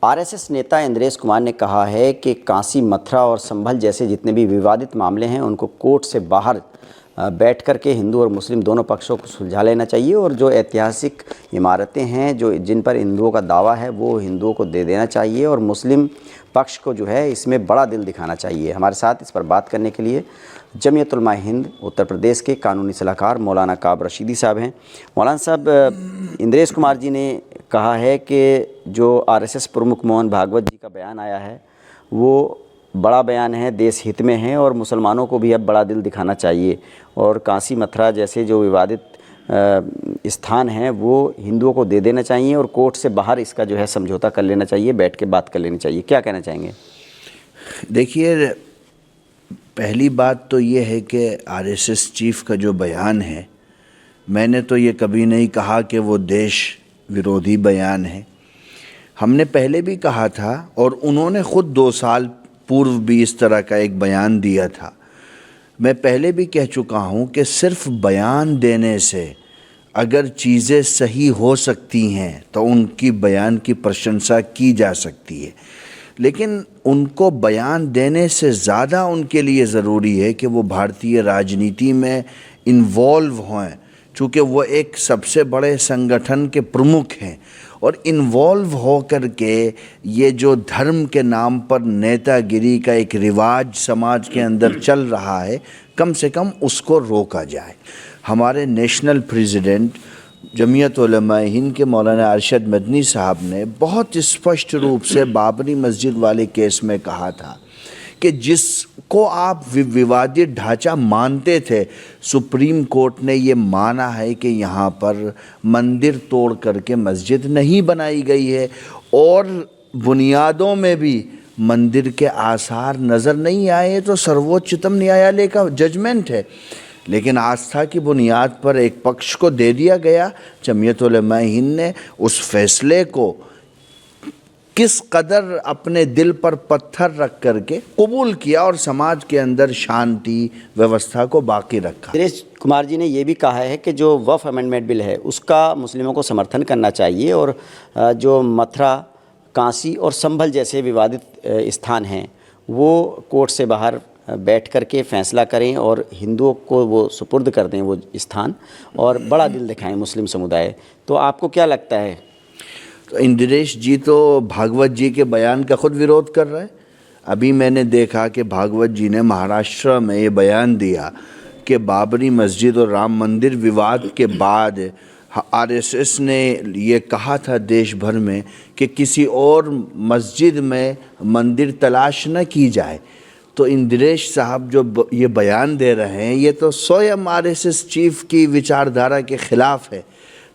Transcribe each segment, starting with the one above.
RSS नेता इंद्रेश कुमार ने कहा है कि काशी, मथुरा और संभल जैसे जितने भी विवादित मामले हैं उनको कोर्ट से बाहर बैठ कर के हिंदू और मुस्लिम दोनों पक्षों को सुलझा लेना चाहिए और जो ऐतिहासिक इमारतें हैं जो जिन पर हिंदुओं का दावा है वो हिंदुओं को दे देना चाहिए और मुस्लिम पक्ष को जो है इसमें बड़ा दिल दिखाना चाहिए। हमारे साथ इस पर बात करने के लिए जमीयत उलमा हिंद उत्तर प्रदेश के कानूनी सलाहकार मौलाना काब रशीदी साहब हैं। मौलाना साहब, इंद्रेश कुमार जी ने कहा है कि जो आरएसएस प्रमुख मोहन भागवत जी का बयान आया है वो बड़ा बयान है, देश हित में है और मुसलमानों को भी अब बड़ा दिल दिखाना चाहिए और काशी, मथुरा जैसे जो विवादित स्थान हैं वो हिंदुओं को दे देना चाहिए और कोर्ट से बाहर इसका जो है समझौता कर लेना चाहिए, बैठ के बात कर लेनी चाहिए। क्या कहना चाहेंगे? देखिए, पहली बात तो ये है कि आरएसएस चीफ का जो बयान है, मैंने तो ये कभी नहीं कहा कि वो देश विरोधी बयान है। हमने पहले भी कहा था और उन्होंने ख़ुद 2 साल पूर्व भी इस तरह का एक बयान दिया था। मैं पहले भी कह चुका हूँ कि सिर्फ बयान देने से अगर चीज़ें सही हो सकती हैं तो उनकी बयान की प्रशंसा की जा सकती है, लेकिन उनको बयान देने से ज़्यादा उनके लिए ज़रूरी है कि वो भारतीय राजनीति में इन्वॉल्व हों, चूँकि वो एक सबसे बड़े संगठन के प्रमुख हैं और इन्वॉल्व हो कर के ये जो धर्म के नाम पर नेतागिरी का एक रिवाज समाज के अंदर चल रहा है, कम से कम उसको रोका जाए। हमारे नेशनल प्रेसिडेंट जमीयत उलमा हिंद के मौलाना अरशद मदनी साहब ने बहुत स्पष्ट रूप से बाबरी मस्जिद वाले केस में कहा था कि जिसको आप विवादित ढांचा मानते थे, सुप्रीम कोर्ट ने ये माना है कि यहाँ पर मंदिर तोड़ करके मस्जिद नहीं बनाई गई है और बुनियादों में भी मंदिर के आसार नज़र नहीं आए, तो सर्वोच्चतम न्यायालय का जजमेंट है। लेकिन आस्था की बुनियाद पर एक पक्ष को दे दिया गया। जमीयत उलमा हिंद ने उस फैसले को किस कदर अपने दिल पर पत्थर रख करके कबूल किया और समाज के अंदर शांति व्यवस्था को बाकी रखा। इंद्रेश कुमार जी ने ये भी कहा है कि जो वक्फ अमेंडमेंट बिल है उसका मुस्लिमों को समर्थन करना चाहिए और जो मथुरा, काशी और संभल जैसे विवादित स्थान हैं वो कोर्ट से बाहर बैठ कर के फैसला करें और हिंदुओं को वो सुपुर्द कर दें वो स्थान और बड़ा दिल दिखाएं मुस्लिम समुदाय। तो आपको क्या लगता है? तो इंद्रेश जी तो भागवत जी के बयान का खुद विरोध कर रहे हैं। अभी मैंने देखा कि भागवत जी ने महाराष्ट्र में ये बयान दिया कि बाबरी मस्जिद और राम मंदिर विवाद के बाद आरएसएस ने ये कहा था देश भर में कि किसी और मस्जिद में मंदिर तलाश न की जाए। तो इंद्रेश साहब जो ये बयान दे रहे हैं ये तो स्वयं आरएसएस चीफ की विचारधारा के ख़िलाफ़ है।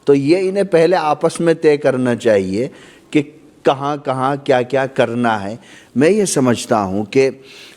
तो ये इन्हें पहले आपस में तय करना चाहिए कि कहाँ कहाँ क्या क्या करना है। मैं ये समझता हूँ कि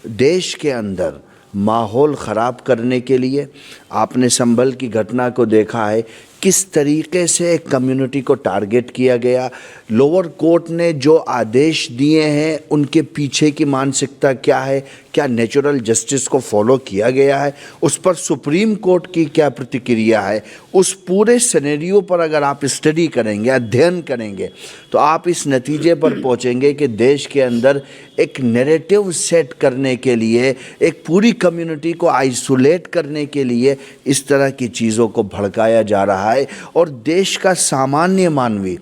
देश के अंदर माहौल ख़राब करने के लिए आपने संभल की घटना को देखा है, किस तरीके से एक कम्युनिटी को टारगेट किया गया। लोअर कोर्ट ने जो आदेश दिए हैं उनके पीछे की मानसिकता क्या है, क्या नेचुरल जस्टिस को फॉलो किया गया है, उस पर सुप्रीम कोर्ट की क्या प्रतिक्रिया है, उस पूरे सिनेरियो पर अगर आप स्टडी करेंगे, अध्ययन करेंगे तो आप इस नतीजे पर पहुंचेंगे कि देश के अंदर एक नैरेटिव सेट करने के लिए, एक पूरी कम्युनिटी को आइसोलेट करने के लिए इस तरह की चीज़ों को भड़काया जा रहा है और देश का सामान्य मानवी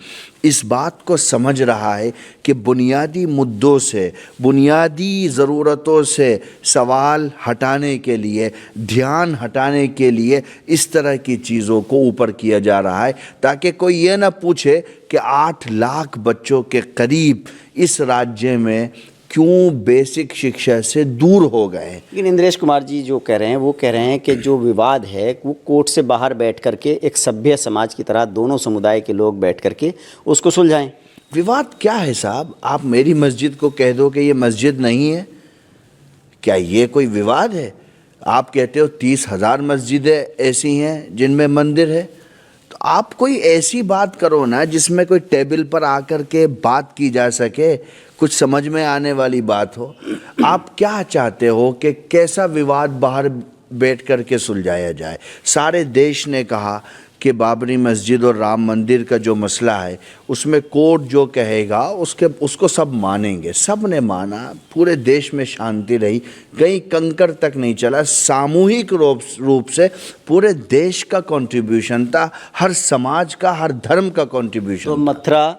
इस बात को समझ रहा है कि बुनियादी मुद्दों से, बुनियादी ज़रूरतों से सवाल हटाने के लिए, ध्यान हटाने के लिए इस तरह की चीज़ों को ऊपर किया जा रहा है ताकि कोई ये ना पूछे कि 8 लाख बच्चों के करीब इस राज्य में क्यों बेसिक शिक्षा से दूर हो गए। लेकिन इंद्रेश कुमार जी जो कह रहे हैं वो कह रहे हैं कि जो विवाद है वो कोर्ट से बाहर बैठ करके एक सभ्य समाज की तरह दोनों समुदाय के लोग बैठ करके उसको सुलझाएं। विवाद क्या है साहब? आप मेरी मस्जिद को कह दो कि ये मस्जिद नहीं है, क्या ये कोई विवाद है? आप कहते हो 30,000 मस्जिदें ऐसी हैं जिनमें मंदिर है, तो आप कोई ऐसी बात करो ना जिसमें कोई टेबल पर आकर के बात की जा सके, कुछ समझ में आने वाली बात हो। आप क्या चाहते हो कि कैसा विवाद बाहर बैठ कर के सुलझाया जाए? सारे देश ने कहा कि बाबरी मस्जिद और राम मंदिर का जो मसला है उसमें कोर्ट जो कहेगा उसको सब मानेंगे। सब ने माना, पूरे देश में शांति रही, कहीं कंकर तक नहीं चला। सामूहिक रूप से पूरे देश का कंट्रीब्यूशन था, हर समाज का, हर धर्म का कंट्रीब्यूशन। तो मथुरा,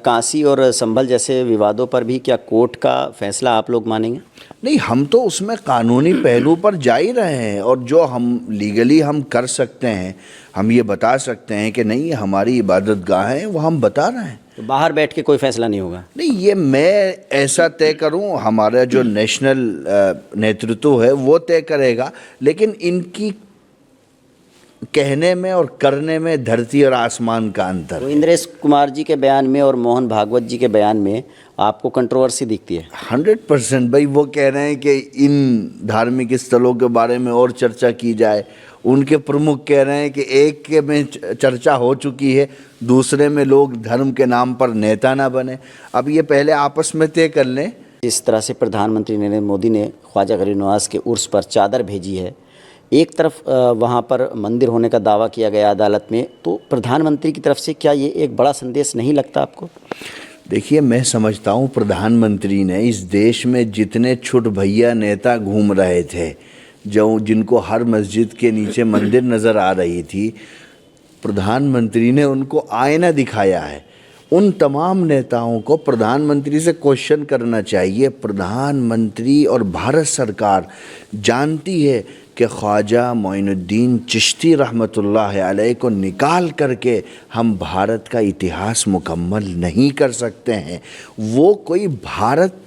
काशी और संभल जैसे विवादों पर भी क्या कोर्ट का फैसला आप लोग मानेंगे? नहीं, हम तो उसमें कानूनी पहलू पर जा ही रहे हैं, और जो हम लीगली हम कर सकते हैं, हम ये बता सकते हैं कि नहीं हमारी इबादत गाह है, वो हम बता रहे हैं। तो बाहर बैठ के कोई फैसला नहीं होगा? नहीं, ये मैं ऐसा तय करूं, हमारा जो नेशनल नेतृत्व है वो तय करेगा, लेकिन इनकी कहने में और करने में धरती और आसमान का अंतर। तो इंद्रेश कुमार जी के बयान में और मोहन भागवत जी के बयान में आपको कंट्रोवर्सी दिखती है? 100% भाई। वो कह रहे हैं कि इन धार्मिक स्थलों के बारे में और चर्चा की जाए। उनके प्रमुख कह रहे हैं कि एक के में चर्चा हो चुकी है, दूसरे में लोग धर्म के नाम पर नेता ना बने। अब ये पहले आपस में तय कर लें। जिस तरह से प्रधानमंत्री नरेंद्र मोदी ने ख्वाजा गरीब नवाज के उर्स पर चादर भेजी है, एक तरफ वहाँ पर मंदिर होने का दावा किया गया अदालत में, तो प्रधानमंत्री की तरफ से क्या ये एक बड़ा संदेश नहीं लगता आपको? देखिए, मैं समझता हूँ प्रधानमंत्री ने इस देश में जितने छुट भैया नेता घूम रहे थे, जो जिनको हर मस्जिद के नीचे मंदिर नज़र आ रही थी, प्रधानमंत्री ने उनको आईना दिखाया है। उन तमाम नेताओं को प्रधानमंत्री से क्वेश्चन करना चाहिए। प्रधानमंत्री और भारत सरकार जानती है कि ख्वाजा मोइनुद्दीन चिश्ती रहमतुल्लाह अलैह को निकाल करके हम भारत का इतिहास मुकम्मल नहीं कर सकते हैं। वो कोई भारत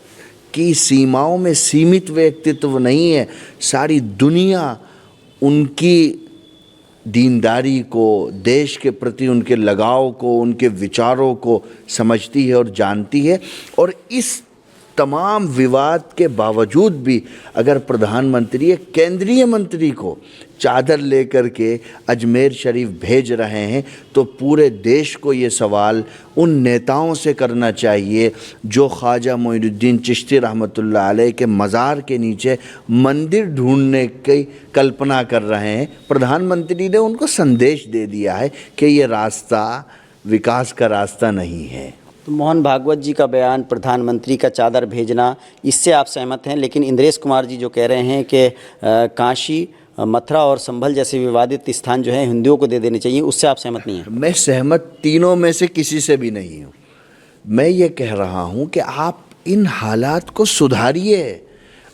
की सीमाओं में सीमित व्यक्तित्व नहीं है। सारी दुनिया उनकी दीनदारी को, देश के प्रति उनके लगाव को, उनके विचारों को समझती है और जानती है। और इस तमाम विवाद के बावजूद भी अगर प्रधानमंत्री एक केंद्रीय मंत्री को चादर लेकर के अजमेर शरीफ भेज रहे हैं, तो पूरे देश को ये सवाल उन नेताओं से करना चाहिए जो ख्वाजा मोइनुद्दीन चिश्ती रहमतुल्लाह अलैह के मज़ार के नीचे मंदिर ढूंढने की कल्पना कर रहे हैं। प्रधानमंत्री ने उनको संदेश दे दिया है कि ये रास्ता विकास का रास्ता नहीं है। तो मोहन भागवत जी का बयान, प्रधानमंत्री का चादर भेजना, इससे आप सहमत हैं? लेकिन इंद्रेश कुमार जी जो कह रहे हैं कि काशी, मथुरा और संभल जैसे विवादित स्थान जो हैं हिंदुओं को दे देने चाहिए, उससे आप सहमत नहीं हैं? मैं सहमत तीनों में से किसी से भी नहीं हूँ। मैं ये कह रहा हूँ कि आप इन हालात को सुधारिए।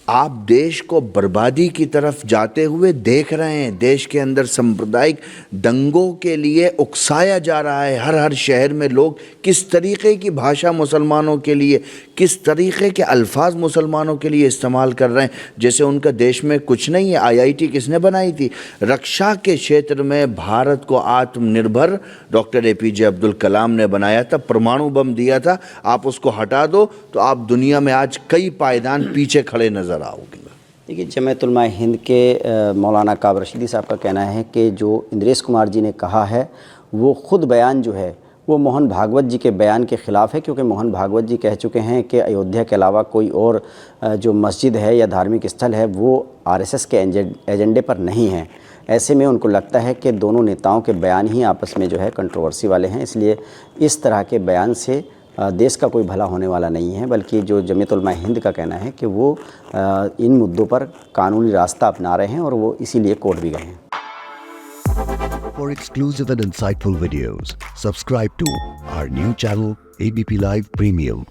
आप देश को बर्बादी की तरफ जाते हुए देख रहे हैं। देश के अंदर सांप्रदायिक दंगों के लिए उकसाया जा रहा है। हर हर शहर में लोग किस तरीक़े की भाषा मुसलमानों के लिए, किस तरीक़े के अल्फाज मुसलमानों के लिए इस्तेमाल कर रहे हैं, जैसे उनका देश में कुछ नहीं है। IIT किसने बनाई थी? रक्षा के क्षेत्र में भारत को आत्मनिर्भर डॉक्टर APJ अब्दुल कलाम ने बनाया था, परमाणु बम दिया था। आप उसको हटा दो तो आप दुनिया में आज कई पायदान पीछे खड़े नजर आओगे। देखिए, जमीयत उलमा हिंद के मौलाना काब रशीदी साहब का कहना है कि जो इंद्रेश कुमार जी ने कहा है वो ख़ुद बयान जो है वो मोहन भागवत जी के बयान के ख़िलाफ़ है, क्योंकि मोहन भागवत जी कह चुके हैं कि अयोध्या के अलावा कोई और जो मस्जिद है या धार्मिक स्थल है वो RSS के एजेंडे पर नहीं है। ऐसे में उनको लगता है कि दोनों नेताओं के बयान ही आपस में जो है कंट्रोवर्सी वाले हैं, इसलिए इस तरह के बयान से देश का कोई भला होने वाला नहीं है। बल्कि जो जमीयत उलमा हिंद का कहना है कि वो इन मुद्दों पर कानूनी रास्ता अपना रहे हैं और वो इसीलिए कोर्ट भी गए हैं। For exclusive and insightful videos, subscribe to our new channel ABP Live Premium.